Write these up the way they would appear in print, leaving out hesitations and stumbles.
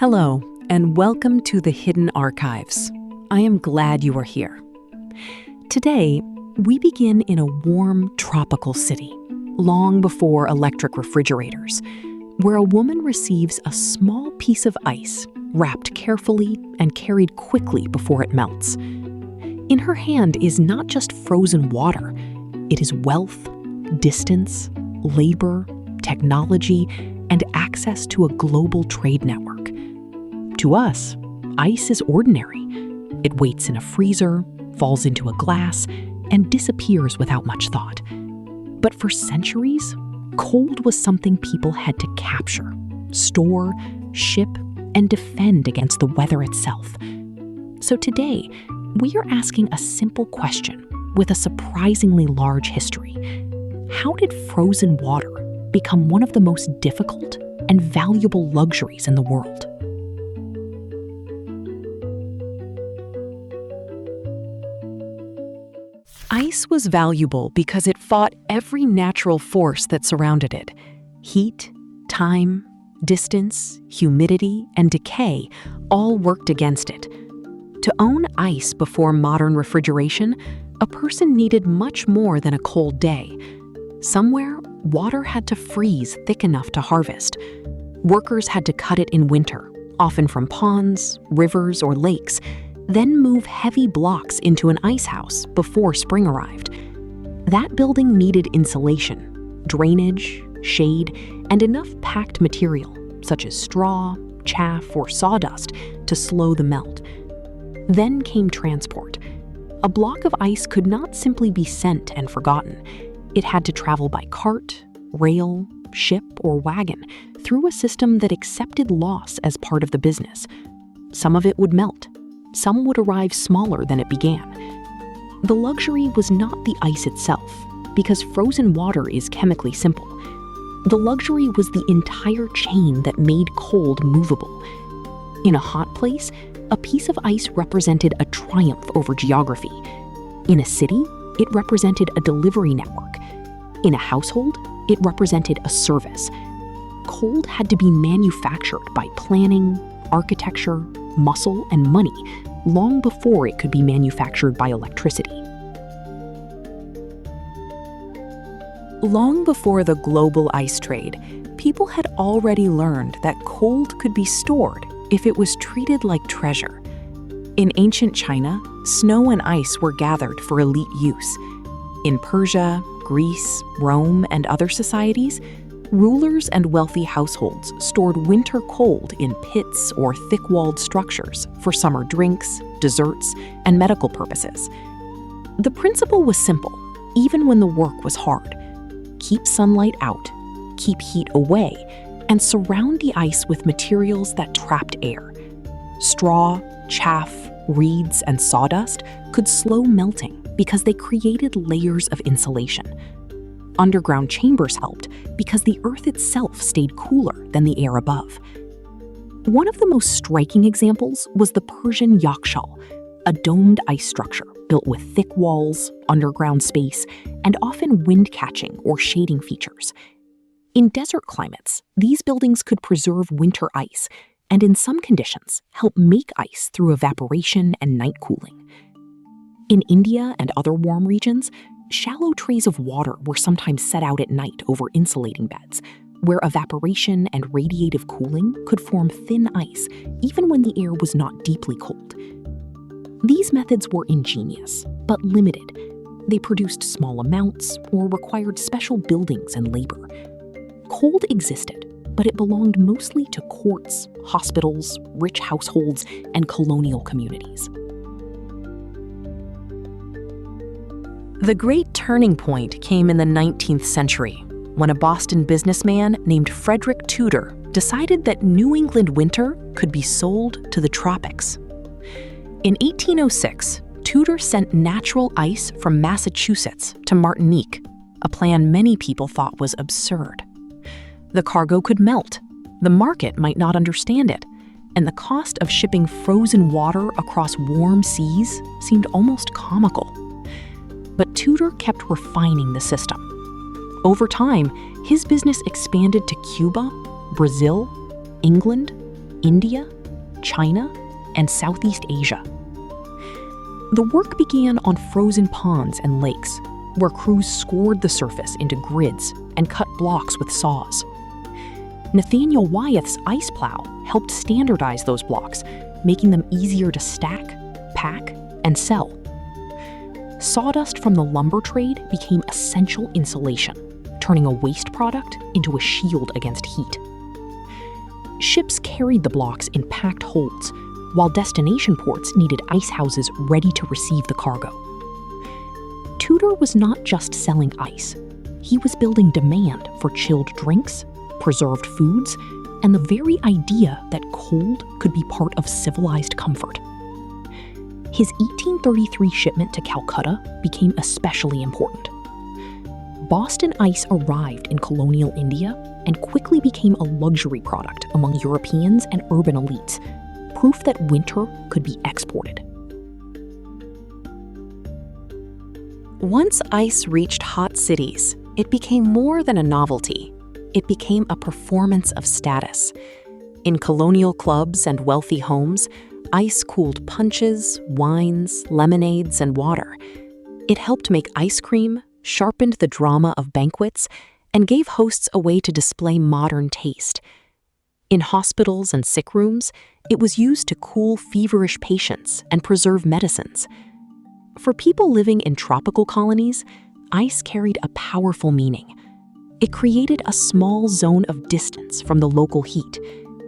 Hello, and welcome to the Hidden Archives. I am glad you are here. Today, we begin in a warm, tropical city, long before electric refrigerators, where a woman receives a small piece of ice, wrapped carefully and carried quickly before it melts. In her hand is not just frozen water, it is wealth, distance, labor, technology, and access to a global trade network. To us, ice is ordinary. It waits in a freezer, falls into a glass, and disappears without much thought. But for centuries, cold was something people had to capture, store, ship, and defend against the weather itself. So today, we are asking a simple question with a surprisingly large history. How did frozen water become one of the most difficult and valuable luxuries in the world? Ice was valuable because it fought every natural force that surrounded it. Heat, time, distance, humidity, and decay all worked against it. To own ice before modern refrigeration, a person needed much more than a cold day. Somewhere, water had to freeze thick enough to harvest. Workers had to cut it in winter, often from ponds, rivers, or lakes, then move heavy blocks into an ice house before spring arrived. That building needed insulation, drainage, shade, and enough packed material, such as straw, chaff, or sawdust, to slow the melt. Then came transport. A block of ice could not simply be sent and forgotten. It had to travel by cart, rail, ship, or wagon through a system that accepted loss as part of the business. Some of it would melt. Some would arrive smaller than it began. The luxury was not the ice itself, because frozen water is chemically simple. The luxury was the entire chain that made cold movable. In a hot place, a piece of ice represented a triumph over geography. In a city, it represented a delivery network. In a household, it represented a service. Cold had to be manufactured by planning, architecture, muscle, and money long before it could be manufactured by electricity. Long before the global ice trade, people had already learned that cold could be stored if it was treated like treasure. In ancient China, snow and ice were gathered for elite use. In Persia, Greece, Rome, and other societies, rulers and wealthy households stored winter cold in pits or thick-walled structures for summer drinks, desserts, and medical purposes. The principle was simple, even when the work was hard. Keep sunlight out, keep heat away, and surround the ice with materials that trapped air. Straw, chaff, reeds, and sawdust could slow melting because they created layers of insulation. Underground chambers helped because the earth itself stayed cooler than the air above. One of the most striking examples was the Persian yakhchal, a domed ice structure built with thick walls, underground space, and often wind-catching or shading features. In desert climates, these buildings could preserve winter ice and, in some conditions, help make ice through evaporation and night cooling. In India and other warm regions, shallow trays of water were sometimes set out at night over insulating beds, where evaporation and radiative cooling could form thin ice even when the air was not deeply cold. These methods were ingenious, but limited. They produced small amounts or required special buildings and labor. Cold existed, but it belonged mostly to courts, hospitals, rich households, and colonial communities. The great turning point came in the 19th century, when a Boston businessman named Frederick Tudor decided that New England winter could be sold to the tropics. In 1806, Tudor sent natural ice from Massachusetts to Martinique, a plan many people thought was absurd. The cargo could melt, the market might not understand it, and the cost of shipping frozen water across warm seas seemed almost comical. But Tudor kept refining the system. Over time, his business expanded to Cuba, Brazil, England, India, China, and Southeast Asia. The work began on frozen ponds and lakes, where crews scored the surface into grids and cut blocks with saws. Nathaniel Wyeth's ice plow helped standardize those blocks, making them easier to stack, pack, and sell. Sawdust from the lumber trade became essential insulation, turning a waste product into a shield against heat. Ships carried the blocks in packed holds, while destination ports needed ice houses ready to receive the cargo. Tudor was not just selling ice. He was building demand for chilled drinks, preserved foods, and the very idea that cold could be part of civilized comfort. His 1833 shipment to Calcutta became especially important. Boston ice arrived in colonial India and quickly became a luxury product among Europeans and urban elites, proof that winter could be exported. Once ice reached hot cities, it became more than a novelty. It became a performance of status. In colonial clubs and wealthy homes, ice cooled punches, wines, lemonades, and water. It helped make ice cream, sharpened the drama of banquets, and gave hosts a way to display modern taste. In hospitals and sick rooms, it was used to cool feverish patients and preserve medicines. For people living in tropical colonies, ice carried a powerful meaning. It created a small zone of distance from the local heat,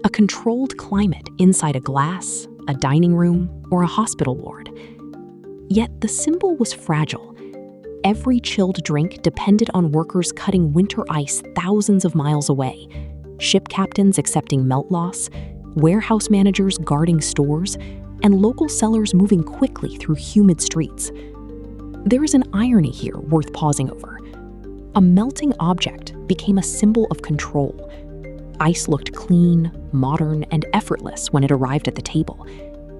a controlled climate inside a glass, a dining room, or a hospital ward. Yet the symbol was fragile. Every chilled drink depended on workers cutting winter ice thousands of miles away, ship captains accepting melt loss, warehouse managers guarding stores, and local sellers moving quickly through humid streets. There is an irony here worth pausing over. A melting object became a symbol of control. Ice looked clean, modern, and effortless when it arrived at the table.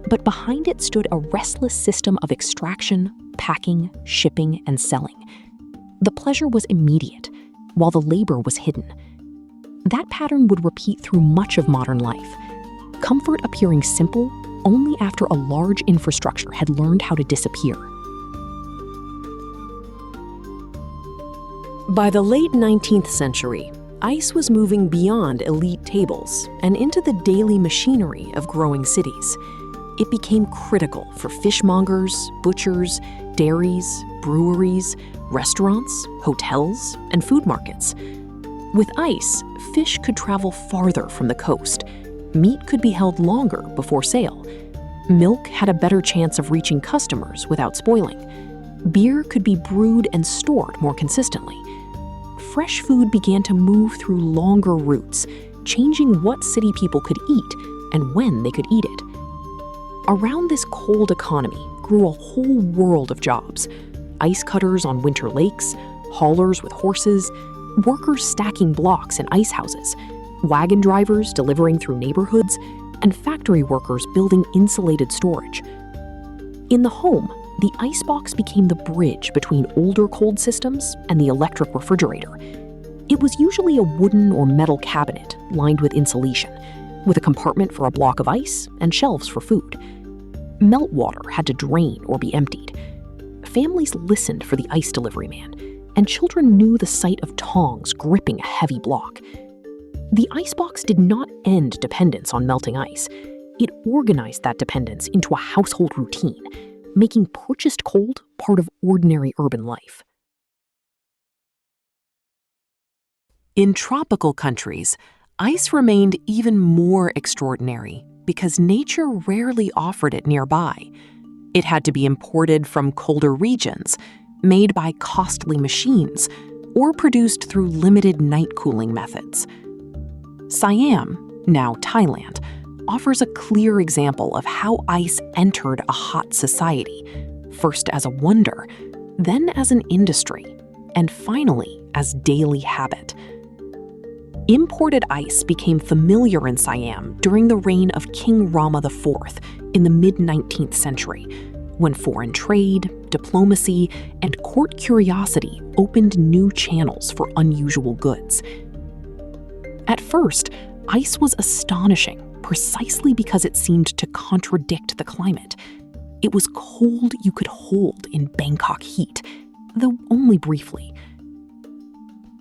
But behind it stood a restless system of extraction, packing, shipping, and selling. The pleasure was immediate, while the labor was hidden. That pattern would repeat through much of modern life, comfort appearing simple only after a large infrastructure had learned how to disappear. By the late 19th century, ice was moving beyond elite tables and into the daily machinery of growing cities. It became critical for fishmongers, butchers, dairies, breweries, restaurants, hotels, and food markets. With ice, fish could travel farther from the coast. Meat could be held longer before sale. Milk had a better chance of reaching customers without spoiling. Beer could be brewed and stored more consistently. Fresh food began to move through longer routes, changing what city people could eat and when they could eat it. Around this cold economy grew a whole world of jobs: ice cutters on winter lakes, haulers with horses, workers stacking blocks in ice houses, wagon drivers delivering through neighborhoods, and factory workers building insulated storage. In the home, the icebox became the bridge between older cold systems and the electric refrigerator. It was usually a wooden or metal cabinet lined with insulation, with a compartment for a block of ice and shelves for food. Meltwater had to drain or be emptied. Families listened for the ice delivery man, and children knew the sight of tongs gripping a heavy block. The icebox did not end dependence on melting ice. It organized that dependence into a household routine, making purchased cold part of ordinary urban life. In tropical countries, ice remained even more extraordinary because nature rarely offered it nearby. It had to be imported from colder regions, made by costly machines, or produced through limited night cooling methods. Siam, now Thailand, offers a clear example of how ice entered a hot society, first as a wonder, then as an industry, and finally as daily habit. Imported ice became familiar in Siam during the reign of King Rama IV in the mid-19th century, when foreign trade, diplomacy, and court curiosity opened new channels for unusual goods. At first, ice was astonishing, precisely because it seemed to contradict the climate. It was cold you could hold in Bangkok heat, though only briefly.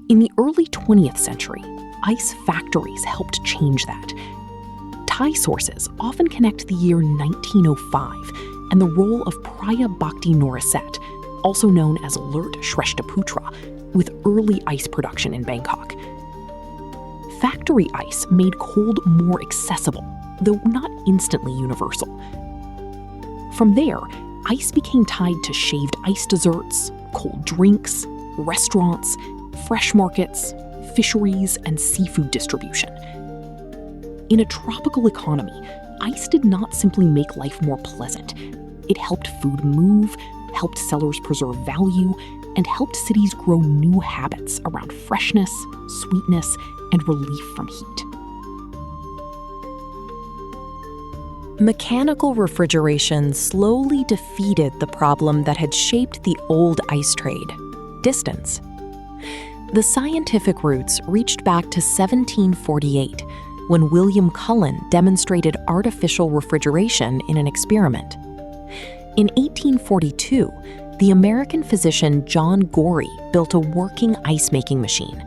In the early 20th century, ice factories helped change that. Thai sources often connect the year 1905 and the role of Praya Bhakti Noraset, also known as Lert Shresthaputra, with early ice production in Bangkok. Factory ice made cold more accessible, though not instantly universal. From there, ice became tied to shaved ice desserts, cold drinks, restaurants, fresh markets, fisheries, and seafood distribution. In a tropical economy, ice did not simply make life more pleasant. It helped food move, helped sellers preserve value, and helped cities grow new habits around freshness, sweetness, and relief from heat. Mechanical refrigeration slowly defeated the problem that had shaped the old ice trade: distance. The scientific roots reached back to 1748, when William Cullen demonstrated artificial refrigeration in an experiment. In 1842, the American physician John Gorey built a working ice-making machine,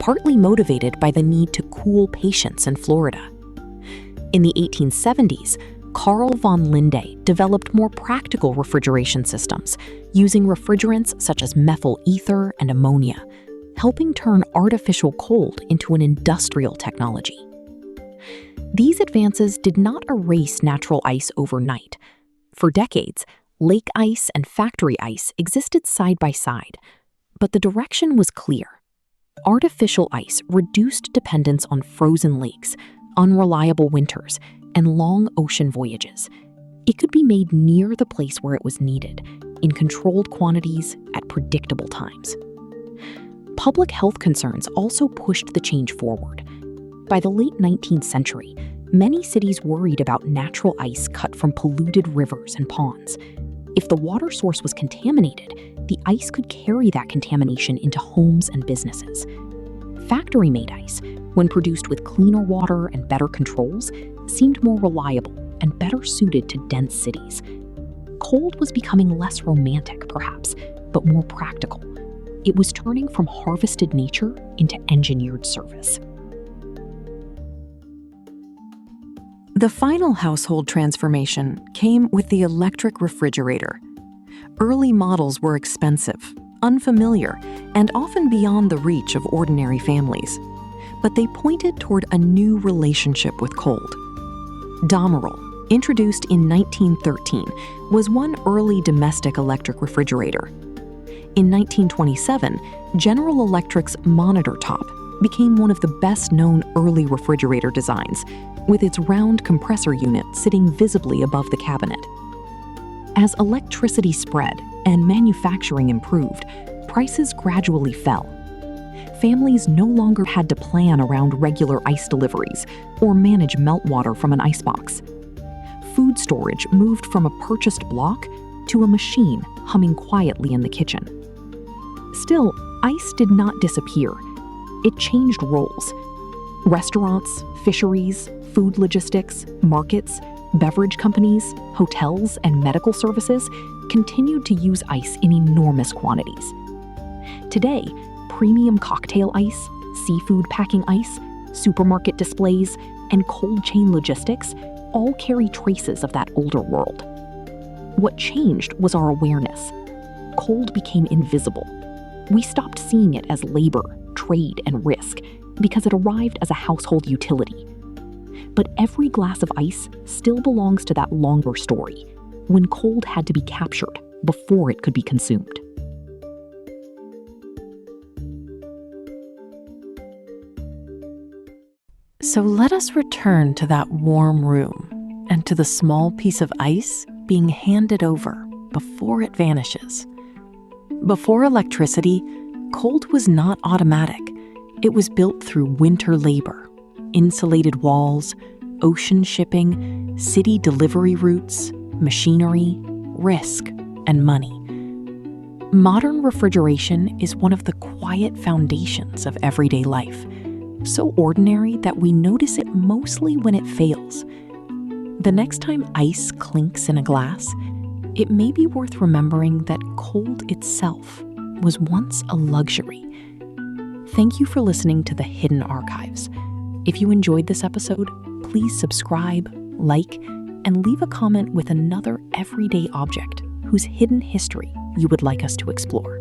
partly motivated by the need to cool patients in Florida. In the 1870s, Carl von Linde developed more practical refrigeration systems, using refrigerants such as methyl ether and ammonia, helping turn artificial cold into an industrial technology. These advances did not erase natural ice overnight. For decades, lake ice and factory ice existed side by side, but the direction was clear. Artificial ice reduced dependence on frozen lakes, unreliable winters, and long ocean voyages. It could be made near the place where it was needed, in controlled quantities at predictable times. Public health concerns also pushed the change forward. By the late 19th century, many cities worried about natural ice cut from polluted rivers and ponds. If the water source was contaminated, the ice could carry that contamination into homes and businesses. Factory-made ice, when produced with cleaner water and better controls, seemed more reliable and better suited to dense cities. Cold was becoming less romantic, perhaps, but more practical. It was turning from harvested nature into engineered service. The final household transformation came with the electric refrigerator. Early models were expensive, unfamiliar, and often beyond the reach of ordinary families. But they pointed toward a new relationship with cold. Damarol, introduced in 1913, was one early domestic electric refrigerator. In 1927, General Electric's Monitor Top became one of the best-known early refrigerator designs, with its round compressor unit sitting visibly above the cabinet. As electricity spread and manufacturing improved, prices gradually fell. Families no longer had to plan around regular ice deliveries or manage meltwater from an icebox. Food storage moved from a purchased block to a machine humming quietly in the kitchen. Still, ice did not disappear. It changed roles. Restaurants, fisheries, food logistics, markets, beverage companies, hotels, and medical services continued to use ice in enormous quantities. Today, premium cocktail ice, seafood packing ice, supermarket displays, and cold chain logistics all carry traces of that older world. What changed was our awareness. Cold became invisible. We stopped seeing it as labor, trade, and risk because it arrived as a household utility. But every glass of ice still belongs to that longer story, when cold had to be captured before it could be consumed. So let us return to that warm room and to the small piece of ice being handed over before it vanishes. Before electricity, cold was not automatic. It was built through winter labor, insulated walls, ocean shipping, city delivery routes, machinery, risk, and money. Modern refrigeration is one of the quiet foundations of everyday life. so ordinary that we notice it mostly when it fails. The next time ice clinks in a glass, it may be worth remembering that cold itself was once a luxury. Thank you for listening to The Hidden Archives. If you enjoyed this episode, please subscribe, like, and leave a comment with another everyday object whose hidden history you would like us to explore.